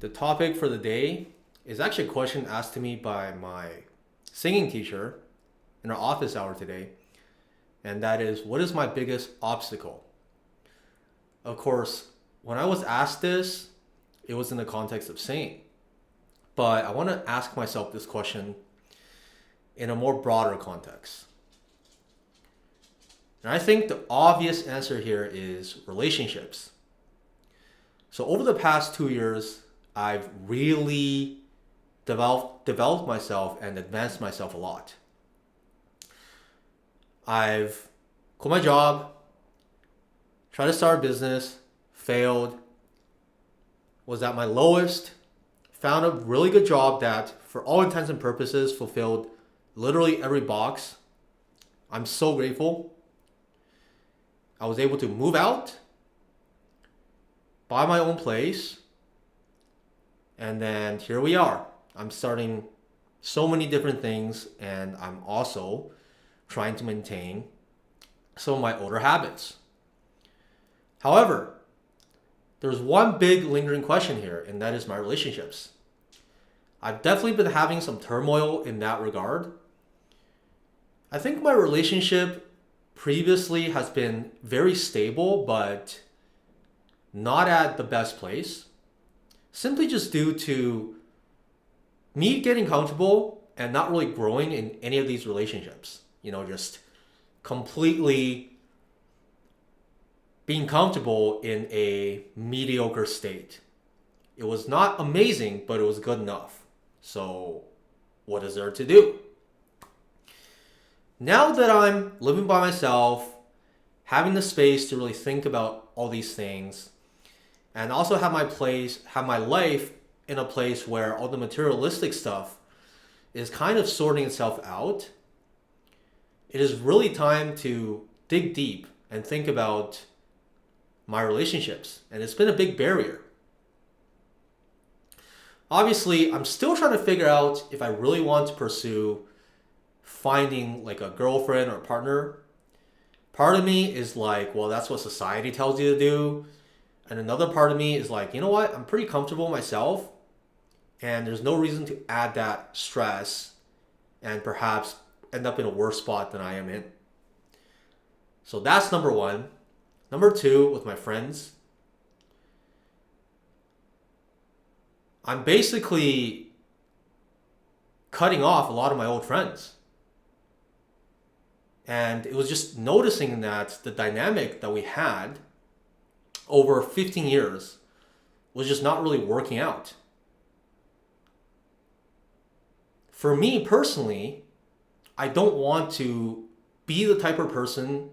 The topic for the day is actually a question asked to me by my singing teacher in our office hour today, and that is, what is my biggest obstacle? Of course, when I was asked this, it was in the context of singing, but I want to ask myself this question in a more broader context. And I think the obvious answer here is relationships. So over the past 2 years, I've really developed myself and advanced myself a lot. I've quit my job, tried to start a business, failed, was at my lowest, found a really good job that, for all intents and purposes, fulfilled literally every box. I'm so grateful. I was able to move out, buy my own place, and then here we are. I'm starting so many different things, and I'm also trying to maintain some of my older habits. However, there's one big lingering question here, and that is my relationships. I've definitely been having some turmoil in that regard. I think my relationship previously has been very stable, but not at the best place. Simply just due to me getting comfortable and not really growing in any of these relationships. Just completely being comfortable in a mediocre state. It was not amazing, but it was good enough. So, what is there to do? Now that I'm living by myself, having the space to really think about all these things, and also have my life in a place where all the materialistic stuff is kind of sorting itself out, it is really time to dig deep and think about my relationships. And it's been a big barrier. Obviously, I'm still trying to figure out if I really want to pursue finding like a girlfriend or a partner. Part of me is like, well, that's what society tells you to do. And another part of me is like, you know what? I'm pretty comfortable myself. And there's no reason to add that stress and perhaps end up in a worse spot than I am in. So that's number one. Number two, with my friends, I'm basically cutting off a lot of my old friends. And it was just noticing that the dynamic that we had over 15 years was just not really working out. For me personally, I don't want to be the type of person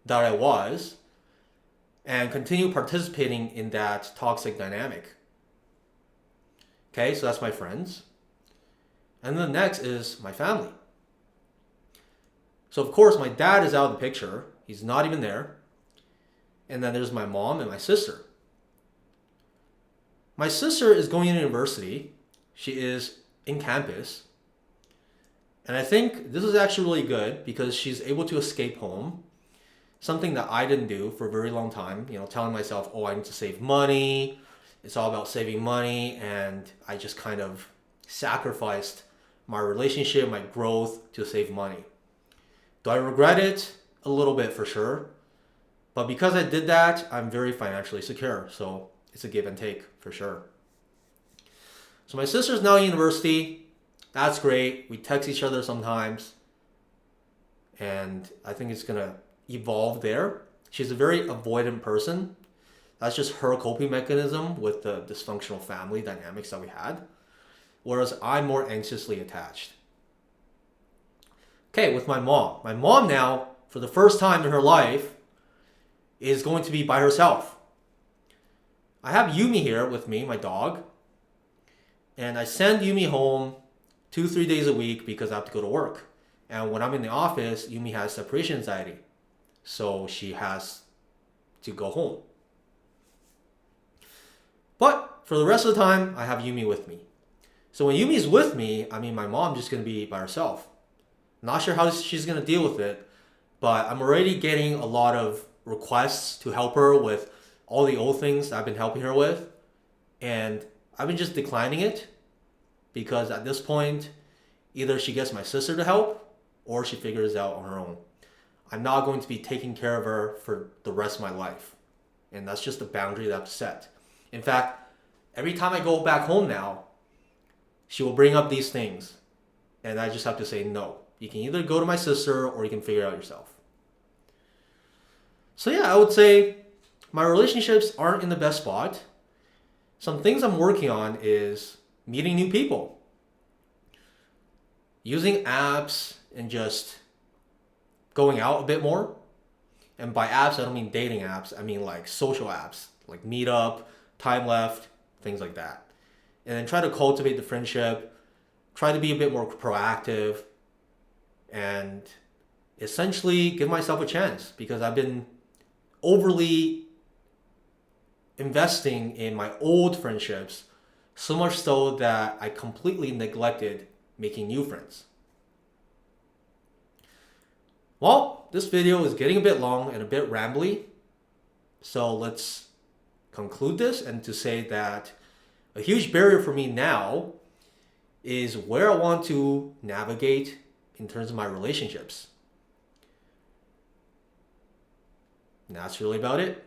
that I was and continue participating in that toxic dynamic. Okay, so that's my friends. And then the next is my family. So of course, my dad is out of the picture. He's not even there. And then there's my mom and my sister. My sister is going to university. She is in campus. And I think this is actually really good because she's able to escape home. Something that I didn't do for a very long time. Telling myself, oh, I need to save money. It's all about saving money. And I just kind of sacrificed my relationship, my growth to save money. Do I regret it? A little bit for sure. But because I did that, I'm very financially secure. So it's a give and take for sure. So my sister's now in university. That's great. We text each other sometimes. And I think it's going to evolve there. She's a very avoidant person. That's just her coping mechanism with the dysfunctional family dynamics that we had. Whereas I'm more anxiously attached. Okay, with my mom. My mom now, for the first time in her life, is going to be by herself. I have Yumi here with me, my dog. And I send Yumi home 2-3 days a week because I have to go to work. And when I'm in the office, Yumi has separation anxiety. So she has to go home. But for the rest of the time, I have Yumi with me. So when Yumi's with me, my mom's just going to be by herself. Not sure how she's going to deal with it, but I'm already getting a lot of requests to help her with all the old things I've been helping her with. And I've been just declining it because at this point, either she gets my sister to help or she figures it out on her own. I'm not going to be taking care of her for the rest of my life. And that's just a boundary that I've set. In fact, every time I go back home now, she will bring up these things. And I just have to say no. You can either go to my sister or you can figure it out yourself. So yeah, I would say my relationships aren't in the best spot. Some things I'm working on is meeting new people, using apps, and just going out a bit more. And by apps, I don't mean dating apps. I mean like social apps, like Meetup, Time Left, things like that. And then try to cultivate the friendship, try to be a bit more proactive, and essentially give myself a chance because I've been overly investing in my old friendships, so much so that I completely neglected making new friends. Well, this video is getting a bit long and a bit rambly, so let's conclude this and to say that a huge barrier for me now is where I want to navigate in terms of my relationships. And that's really about it.